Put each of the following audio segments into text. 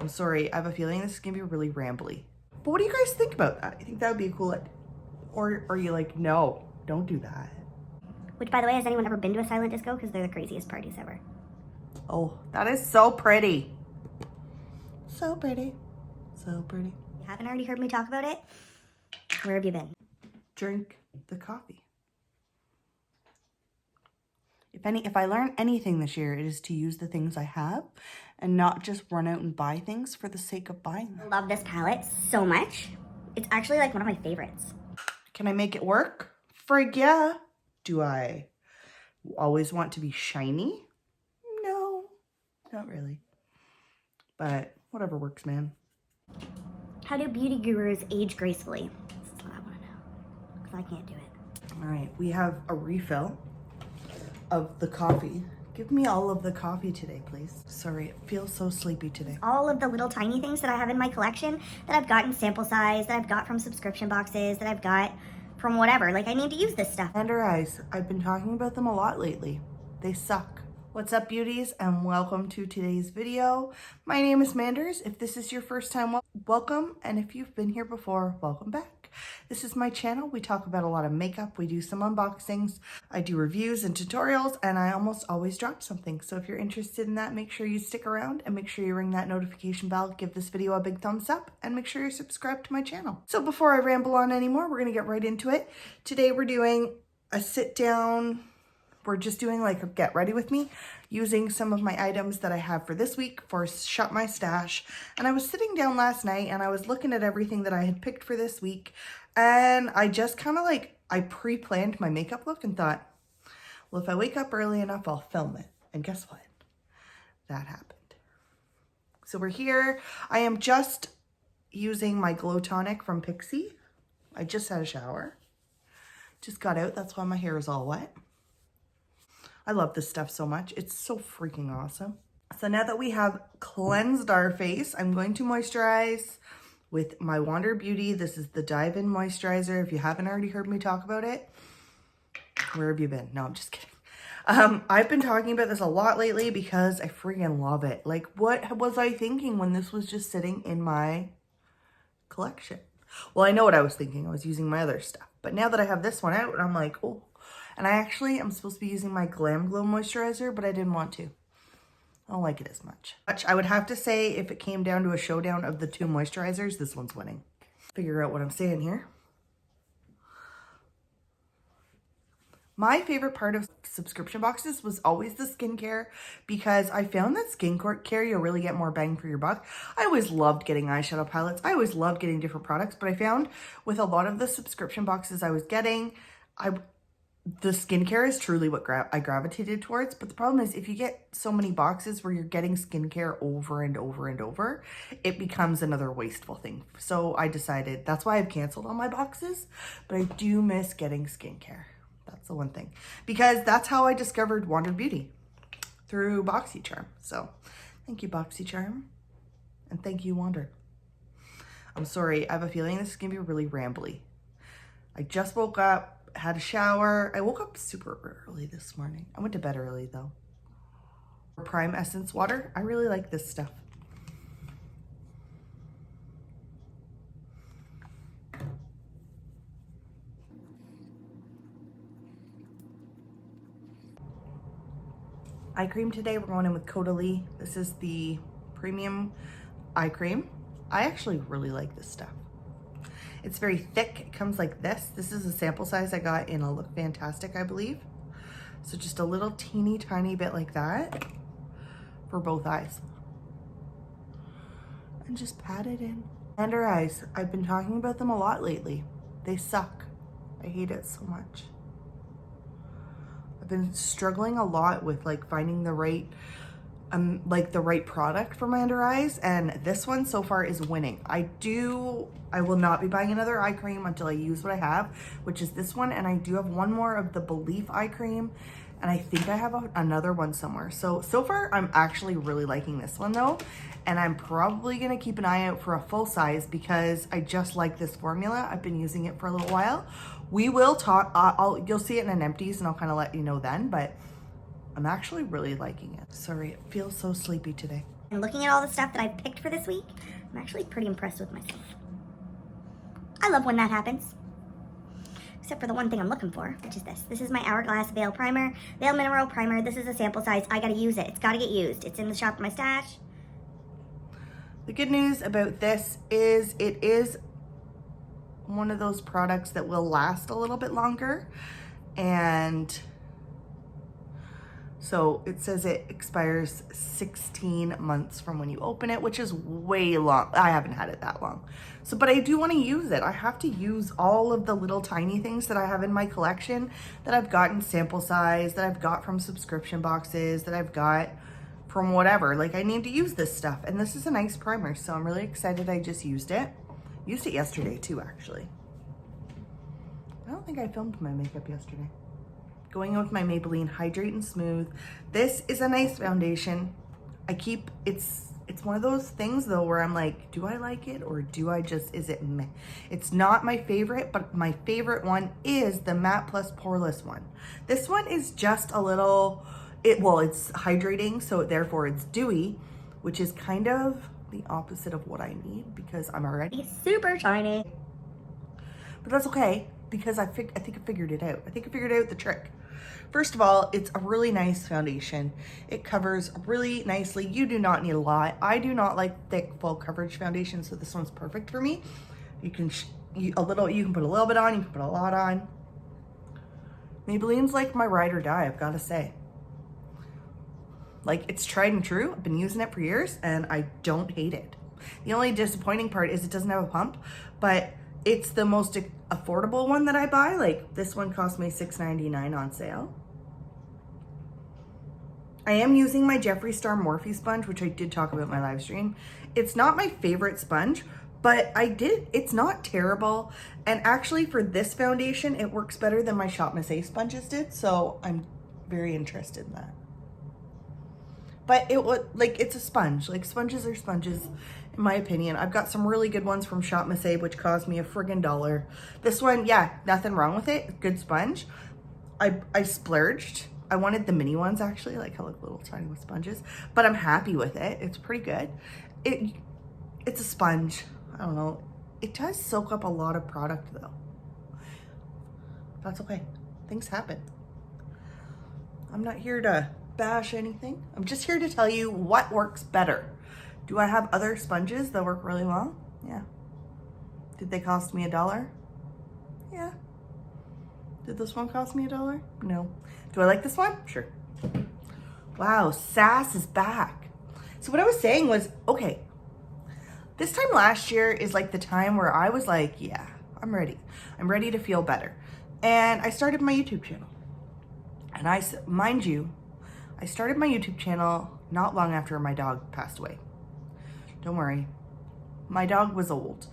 I'm sorry, I have a feeling this is gonna be really rambly. But what do you guys think about that? You think that would be a cool, or are you like, no, don't do that? Which, by the way, has anyone ever been to a silent disco? Because they're the craziest parties ever. Oh, that is so pretty. So pretty. So pretty. You haven't already heard me talk about it? Where have you been? Drink the coffee. If I learn anything this year, it is to use the things I have and not just run out and buy things for the sake of buying them. I love this palette so much. It's actually like one of my favorites. Can I make it work? Frig yeah. Do I always want to be shiny? No, not really. But whatever works, man. How do beauty gurus age gracefully? This is what I want to know, because I can't do it. All right, we have a refill of the coffee. Give me all of the coffee today, please. Sorry, it feels so sleepy today. All of the little tiny things that I have in my collection that I've got in sample size, that I've got from subscription boxes, that I've got from whatever. Like, I need to use this stuff. Under eyes, I've been talking about them a lot lately. They suck. What's up, beauties, and welcome to today's video. My name is Manders. If this is your first time, welcome, and if you've been here before, welcome back. This is my channel. We talk about a lot of makeup. We do some unboxings. I do reviews and tutorials, and I almost always drop something. So if you're interested in that, make sure you stick around and make sure you ring that notification bell, give this video a big thumbs up, and make sure you're subscribed to my channel. So before I ramble on anymore, we're gonna get right into it. Today we're doing a sit down. We're just doing like a get ready with me, using some of my items that I have for this week for Shut My Stash. And I was sitting down last night and I was looking at everything that I had picked for this week. And I just kind of like, I pre-planned my makeup look and thought, well, if I wake up early enough, I'll film it. And guess what? That happened. So we're here. I am just using my Glow Tonic from Pixie. I just had a shower. Just got out. That's why my hair is all wet. I love this stuff so much. It's so freaking awesome. So now that we have cleansed our face, I'm going to moisturize with my Wander Beauty. This is the Dive In Moisturizer. If you haven't already heard me talk about it, where have you been? No, I'm just kidding. I've been talking about this a lot lately because I freaking love it. Like, what was I thinking when this was just sitting in my collection? Well, I know what I was thinking. I was using my other stuff. But now that I have this one out, I'm like, oh. And I actually am supposed to be using my Glam Glow moisturizer, but I didn't want to. I don't like it as much. I would have to say if it came down to a showdown of the two moisturizers, this one's winning. Figure out what I'm saying here. My favorite part of subscription boxes was always the skincare, because I found that skincare, you'll really get more bang for your buck. I always loved getting eyeshadow palettes. I always loved getting different products, but I found with a lot of the subscription boxes I was getting, the skincare is truly what I gravitated towards. But the problem is, if you get so many boxes where you're getting skincare over and over and over, it becomes another wasteful thing. So I decided, that's why I've canceled all my boxes, but I do miss getting skincare. That's the one thing, because that's how I discovered Wander Beauty, through BoxyCharm. So thank you, BoxyCharm, and thank you, Wander. I'm sorry, I have a feeling this is gonna be really rambly. I just woke up, had a shower. I woke up super early this morning. I went to bed early though. Prime Essence water. I really like this stuff. Eye cream today, we're going in with Caudalie. This is the premium eye cream. I actually really like this stuff. It's very thick. It comes like this. This is a sample size I got in a Look Fantastic, I believe. So just a little teeny tiny bit like that for both eyes. And just pat it in. Under eyes, I've been talking about them a lot lately. They suck. I hate it so much. I've been struggling a lot with like finding the right product for my under eyes, and this one so far is winning. I will not be buying another eye cream until I use what I have, which is this one, and I do have one more of the Belief eye cream, and I think I have another one somewhere. So far I'm actually really liking this one though, and I'm probably gonna keep an eye out for a full size because I just like this formula. I've been using it for a little while. We will talk, you'll see it in an empties and I'll kind of let you know then, but I'm actually really liking it. Sorry, it feels so sleepy today. And looking at all the stuff that I've picked for this week, I'm actually pretty impressed with myself. I love when that happens. Except for the one thing I'm looking for, which is this. This is my Hourglass Veil Primer, Veil Mineral Primer. This is a sample size. I gotta use it. It's gotta get used. It's in the shop in my stash. The good news about this is it is one of those products that will last a little bit longer. And so it says it expires 16 months from when you open it, which is way long. I haven't had it that long. So, but I do want to use it. I have to use all of the little tiny things that I have in my collection that I've gotten sample size, that I've got from subscription boxes, that I've got from whatever. Like I need to use this stuff. And this is a nice primer. So I'm really excited I just used it. Used it yesterday too, actually. I don't think I filmed my makeup yesterday. Going in with my Maybelline Hydrate and Smooth. This is a nice foundation. It's one of those things though where I'm like, do I like it or do I just, is it meh? It's not my favorite, but my favorite one is the Matte Plus Poreless one. This one is just a little, it's hydrating, so therefore it's dewy, which is kind of the opposite of what I need because I'm already super shiny. But that's okay because I think I figured it out. I think I figured out the trick. First of all, it's a really nice foundation. It covers really nicely. You do not need a lot. I do not like thick full coverage foundation, so this one's perfect for me. You can you can put a little bit on, you can put a lot on. Maybelline's like my ride or die, I've got to say. Like it's tried and true. I've been using it for years and I don't hate it. The only disappointing part is it doesn't have a pump, but it's the most affordable one that I buy. Like this one cost me $6.99 on sale. I am using my Jeffree Star Morphe sponge, which I did talk about in my live stream. It's not my favorite sponge, but it's not terrible. And actually for this foundation, it works better than my Shop Miss A sponges did. So I'm very interested in that. But it's a sponge. Like sponges are sponges, in my opinion. I've got some really good ones from Shop Miss A, which cost me a friggin' $1. This one, yeah, nothing wrong with it. Good sponge. I splurged. I wanted the mini ones actually, like how little tiny with sponges, but I'm happy with it. It's pretty good. It's a sponge. I don't know. It does soak up a lot of product though. That's okay. Things happen. I'm not here to bash anything. I'm just here to tell you what works better. Do I have other sponges that work really well? Yeah. Did they cost me $1? Yeah. Did this one cost me $1? No. Do I like this one? Sure. Wow, Sass is back. So what I was saying was, okay, this time last year is like the time where I was like, yeah, I'm ready. I'm ready to feel better. And I started my YouTube channel. And mind you, I started my YouTube channel not long after my dog passed away. Don't worry. My dog was old.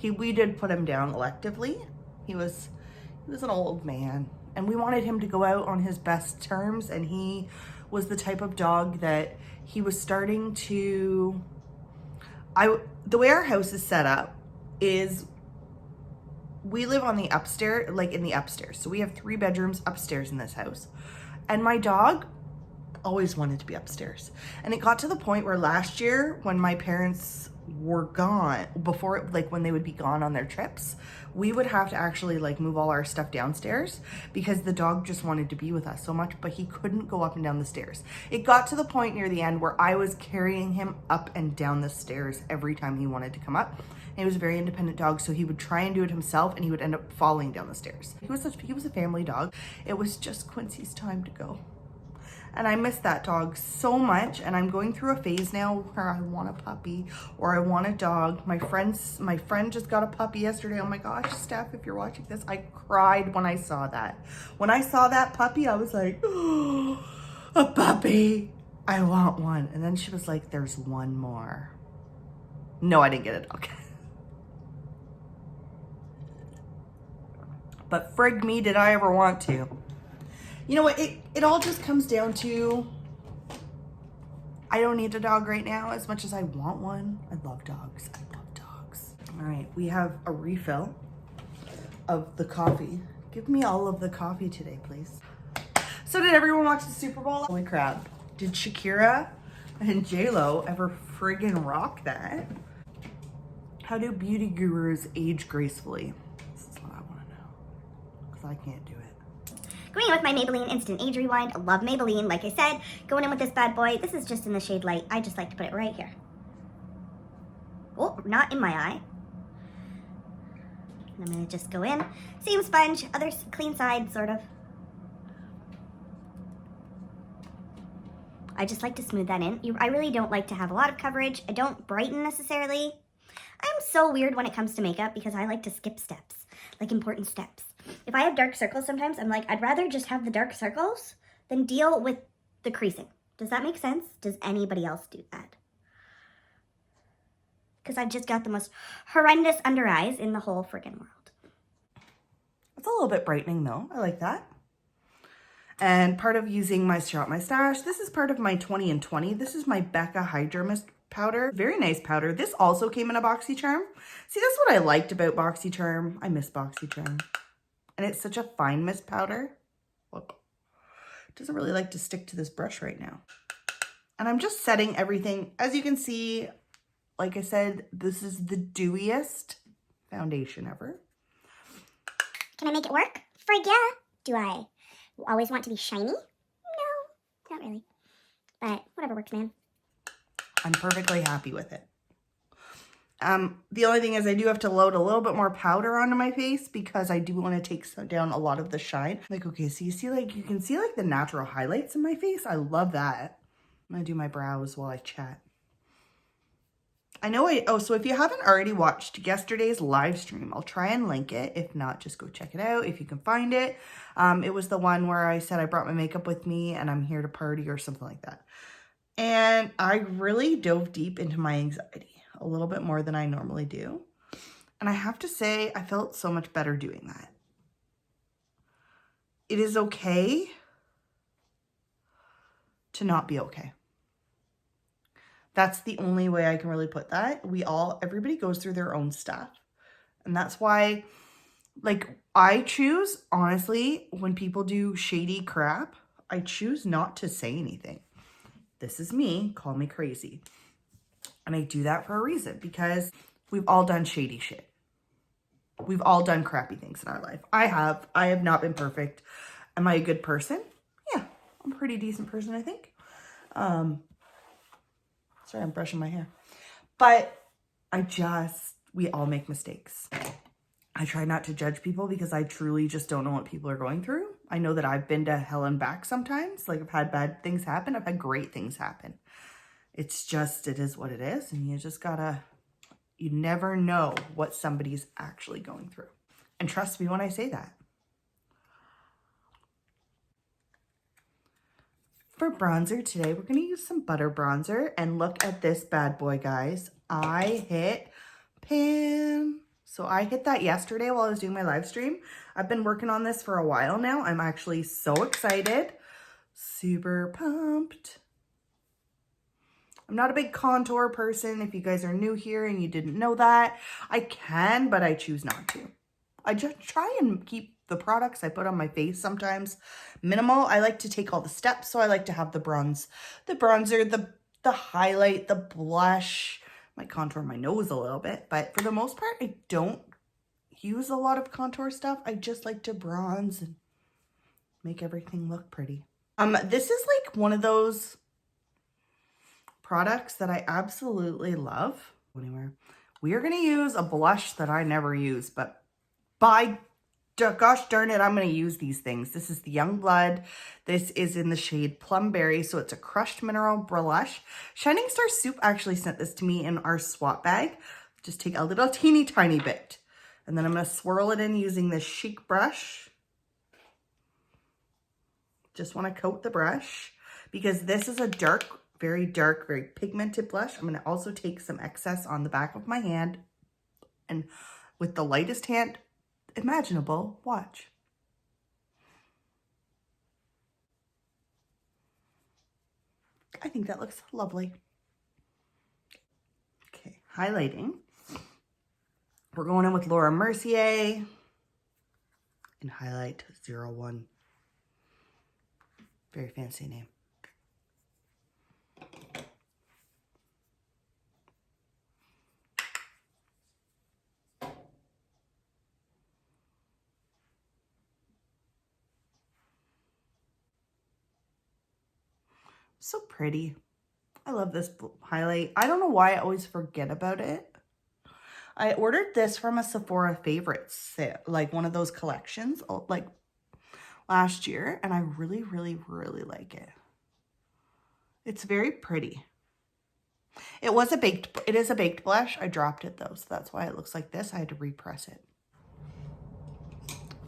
We did put him down electively. He was an old man and we wanted him to go out on his best terms, and he was the type of dog that he was starting to, the way our house is set up is we live on the upstairs, like in the upstairs. So we have 3 bedrooms upstairs in this house. And my dog always wanted to be upstairs. And it got to the point where last year when my parents were gone, when they would be gone on their trips, we would have to actually like move all our stuff downstairs because the dog just wanted to be with us so much, but he couldn't go up and down the stairs. It got to the point near the end where I was carrying him up and down the stairs every time he wanted to come up. And he was a very independent dog, so he would try and do it himself and he would end up falling down the stairs. He was a family dog. It was just Quincy's time to go. And I miss that dog so much. And I'm going through a phase now where I want a puppy or I want a dog. My friend just got a puppy yesterday. Oh my gosh, Steph, if you're watching this, I cried when I saw that. When I saw that puppy, I was like, oh, a puppy. I want one. And then she was like, there's one more. No, I didn't get a dog. But frig me, did I ever want to. You know what, it all just comes down to, I don't need a dog right now as much as I want one. I love dogs. I love dogs. All right, we have a refill of the coffee. Give me all of the coffee today, please. So did everyone watch the Super Bowl? Holy crap. Did Shakira and J-Lo ever friggin' rock that. How do beauty gurus age gracefully? This is what I want to know, because I can't do it. Going in with my Maybelline Instant Age Rewind. I love Maybelline, like I said. Going in with this bad boy. This is just in the shade Light. I just like to put it right here. Oh, not in my eye. And I'm going to just go in. Same sponge, other clean side, sort of. I just like to smooth that in. I really don't like to have a lot of coverage. I don't brighten necessarily. I'm so weird when it comes to makeup because I like to skip steps, like important steps. If I have dark circles sometimes, I'm like, I'd rather just have the dark circles than deal with the creasing. Does that make sense? Does anybody else do that? Because I've just got the most horrendous under eyes in the whole friggin' world. It's a little bit brightening though. I like that. And part of using my Shop My Stash, this is part of my 20 and 20. This is my Becca Hydra Mist powder. Very nice powder. This also came in a BoxyCharm. See, that's what I liked about BoxyCharm. I miss BoxyCharm. And it's such a fine mist powder. Look, it doesn't really like to stick to this brush right now. And I'm just setting everything. As you can see, like I said, this is the dewiest foundation ever. Can I make it work? Frig yeah. Do I always want to be shiny? No, not really. But whatever works, man. I'm perfectly happy with it. The only thing is I do have to load a little bit more powder onto my face because I do want to take down a lot of the shine. Like, okay, so you see, like, you can see like the natural highlights in my face. I love that. I'm gonna do my brows while I chat. So if you haven't already watched yesterday's live stream, I'll try and link it. If not, just go check it out if you can find it. It was the one where I said I brought my makeup with me and I'm here to party or something like that. And I really dove deep into my anxiety a little bit more than I normally do. And I have to say, I felt so much better doing that. It is okay to not be okay. That's the only way I can really put that. Everybody goes through their own stuff. And that's why, like, I choose, honestly, when people do shady crap, I choose not to say anything. This is me, call me crazy. And I do that for a reason, because we've all done shady shit. We've all done crappy things in our life. I have not been perfect. Am I a good person? Yeah, I'm a pretty decent person, I think. Sorry, I'm brushing my hair. But we all make mistakes. I try not to judge people because I truly just don't know what people are going through. I know that I've been to hell and back sometimes. Like, I've had bad things happen. I've had great things happen. It's just, it is what it is. And you never know what somebody's actually going through. And trust me when I say that. For bronzer today, we're going to use some butter bronzer. And look at this bad boy, guys. I hit pan. So I hit that yesterday while I was doing my live stream. I've been working on this for a while now. I'm actually so excited. Super pumped. I'm not a big contour person. If you guys are new here and you didn't know that, I can, but I choose not to. I just try and keep the products I put on my face sometimes minimal. I like to take all the steps, so I like to have the bronzer, the highlight, the blush. I might contour my nose a little bit, but for the most part, I don't use a lot of contour stuff. I just like to bronze and make everything look pretty. This is like one of those products that I absolutely love. Anywhere. We are going to use a blush that I never use, but gosh darn it, I'm going to use these things. This is the Youngblood. This is in the shade Plumberry, so it's a crushed mineral blush. Shining Star Soup actually sent this to me in our swap bag. Just take a little teeny tiny bit, and then I'm going to swirl it in using this Chic brush. Just want to coat the brush because this is a very dark, very pigmented blush. I'm going to also take some excess on the back of my hand and with the lightest hand imaginable, watch. I think that looks lovely. Okay, highlighting. We're going in with Laura Mercier and highlight 01. Very fancy name. So pretty. I love this highlight. I don't know why I always forget about it. I ordered this from a Sephora favorites, like one of those collections, like last year, and I really, really, really like it. It's very pretty. It is a baked blush. I dropped it though, so that's why it looks like this. I had to repress it.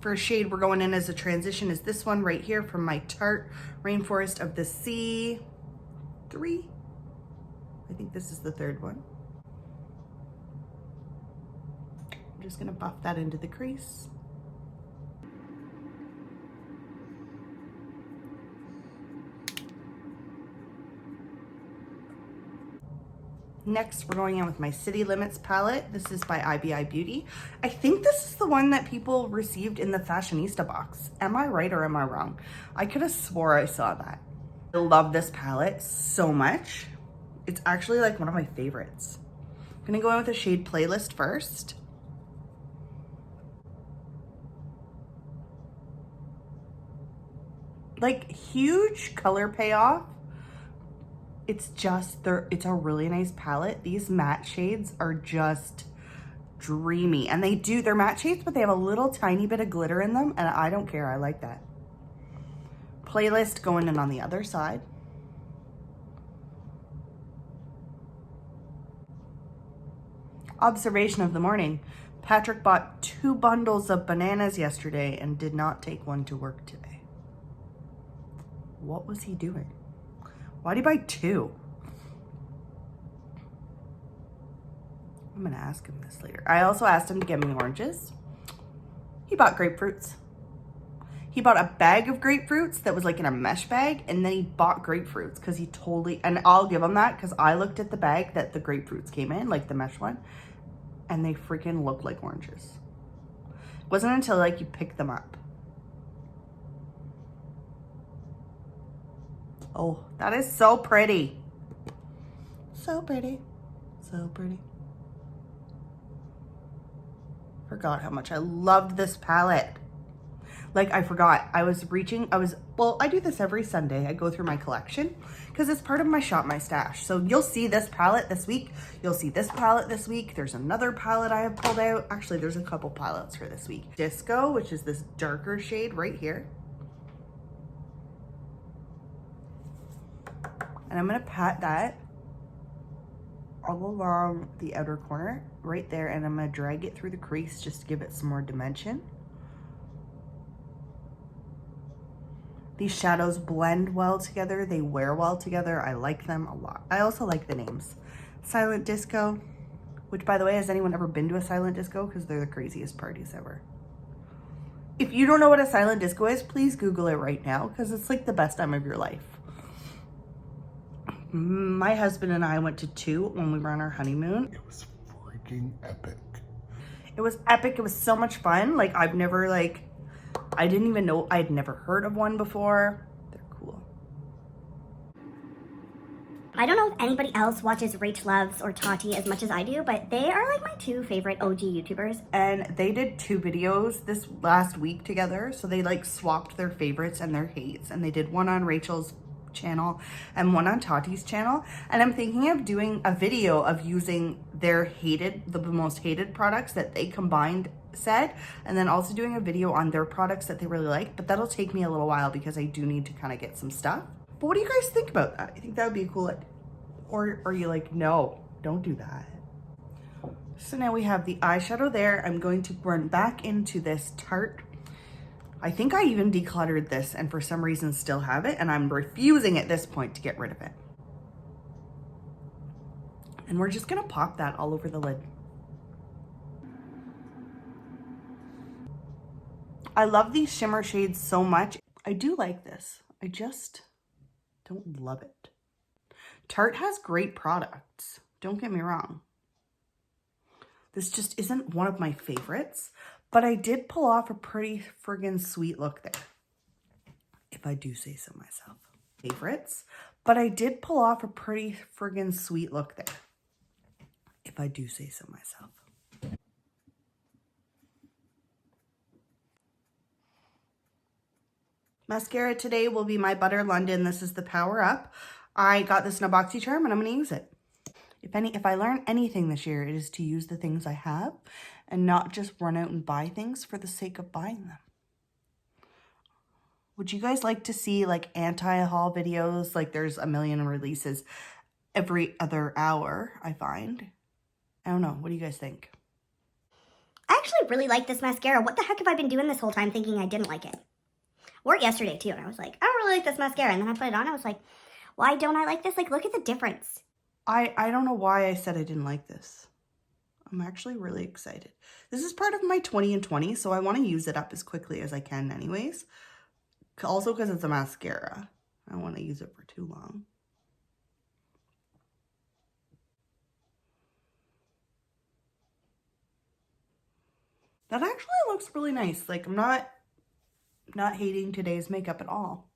First shade we're going in as a transition is this one right here from my Tarte Rainforest of the Sea 3. I think this is the third one. I'm just gonna buff that into the crease. Next, we're going in with my City Limits palette. This is by IBI Beauty. I think this is the one that people received in the Fashionista box. Am I right or am I wrong? I could have swore I saw that. I love this palette so much. It's actually like one of my favorites. I'm gonna go in with a shade Playlist first. Like, huge color payoff. It's just, it's a really nice palette. These matte shades are just dreamy. And they're matte shades, but they have a little tiny bit of glitter in them. And I don't care, I like that. Playlist going in on the other side. Observation of the morning. Patrick bought 2 bundles of bananas yesterday and did not take one to work today. What was he doing? Why'd he buy 2? I'm gonna ask him this later. I also asked him to get me oranges. He bought grapefruits. He bought a bag of grapefruits that was like in a mesh bag, and then he bought grapefruits because he totally, and I'll give him that because I looked at the bag that the grapefruits came in, like the mesh one, and they freaking looked like oranges. It wasn't until like you pick them up. Oh, that is so pretty. So pretty. So pretty. Forgot how much I loved this palette. Like, I forgot. Well, I do this every Sunday. I go through my collection because it's part of my Shop My Stash. So you'll see this palette this week. You'll see this palette this week. There's another palette I have pulled out. Actually, there's a couple palettes for this week. Disco, which is this darker shade right here. And I'm gonna pat that all along the outer corner right there, and I'm gonna drag it through the crease just to give it some more dimension. These shadows blend well together. They wear well together. I like them a lot. I also like the names. Silent Disco, which, by the way, has anyone ever been to a silent disco? Because they're the craziest parties ever. If you don't know what a silent disco is, please Google it right now because it's like the best time of your life. My husband and I went to 2 when we were on our honeymoon. It was freaking epic. It was epic. It was so much fun. Like, I didn't even know, I'd never heard of one before. They're cool. I don't know if anybody else watches Rach Loves or Tati as much as I do, but they are like my 2 favorite OG YouTubers. And they did 2 videos this last week together. So they like swapped their favorites and their hates. And they did one on Rachel's channel and one on Tati's channel. And I'm thinking of doing a video of using their the most hated products that they combined said, and then also doing a video on their products that they really like. But that'll take me a little while because I do need to kind of get some stuff. But what do you guys think about that? I think that would be a cool, or are you like, no, don't do that? So now we have the eyeshadow there. I'm going to run back into this Tarte. I think I even decluttered this and for some reason still have it, and I'm refusing at this point to get rid of it. And we're just gonna pop that all over the lid. I love these shimmer shades so much. I do like this. I just don't love it. Tarte has great products. Don't get me wrong. This just isn't one of my favorites, but I did pull off a pretty friggin' sweet look there, if I do say so myself. Favorites, but I did pull off a pretty friggin' sweet look there, if I do say so myself. Mascara today will be my Butter London. This is the Power Up. I got this in a BoxyCharm and I'm going to use it. If I learn anything this year, it is to use the things I have and not just run out and buy things for the sake of buying them. Would you guys like to see like anti-haul videos? Like there's a million releases every other hour, I find. I don't know. What do you guys think? I actually really like this mascara. What the heck have I been doing this whole time thinking I didn't like it? Wore it yesterday too, and I was like, I don't really like this mascara. And then I put it on, I was like, why don't I like this? Like, look at the difference. I don't know why I said I didn't like this. I'm actually really excited. This is part of my 20 and 20, so I want to use it up as quickly as I can anyways. Also because it's a mascara. I don't want to use it for too long. That actually looks really nice. Like I'm not hating today's makeup at all.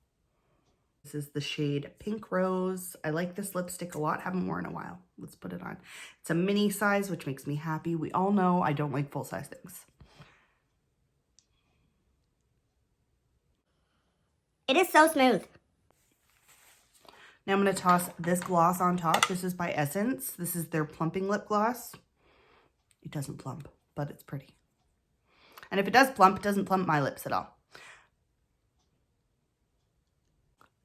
This is the shade Pink Rose. I like this lipstick a lot. Haven't worn in a while. Let's put it on. It's a mini size, which makes me happy. We all know I don't like full size things. It is so smooth. Now I'm going to toss this gloss on top. This is by Essence. This is their plumping lip gloss. It doesn't plump, but it's pretty. And if it does plump, it doesn't plump my lips at all.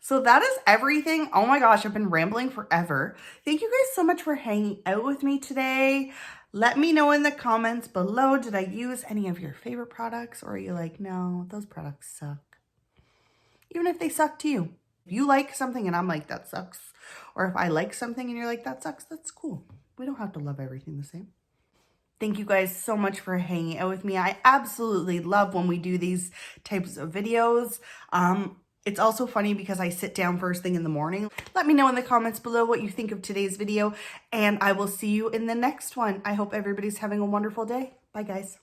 So that is everything. Oh my gosh, I've been rambling forever. Thank you guys so much for hanging out with me today. Let me know in the comments below, did I use any of your favorite products? Or are you like, no, those products suck? Even if they suck to you. If you like something and I'm like, that sucks. Or if I like something and you're like, that sucks, that's cool. We don't have to love everything the same. Thank you guys so much for hanging out with me. I absolutely love when we do these types of videos. It's also funny because I sit down first thing in the morning. Let me know in the comments below what you think of today's video, and I will see you in the next one. I hope everybody's having a wonderful day. Bye, guys.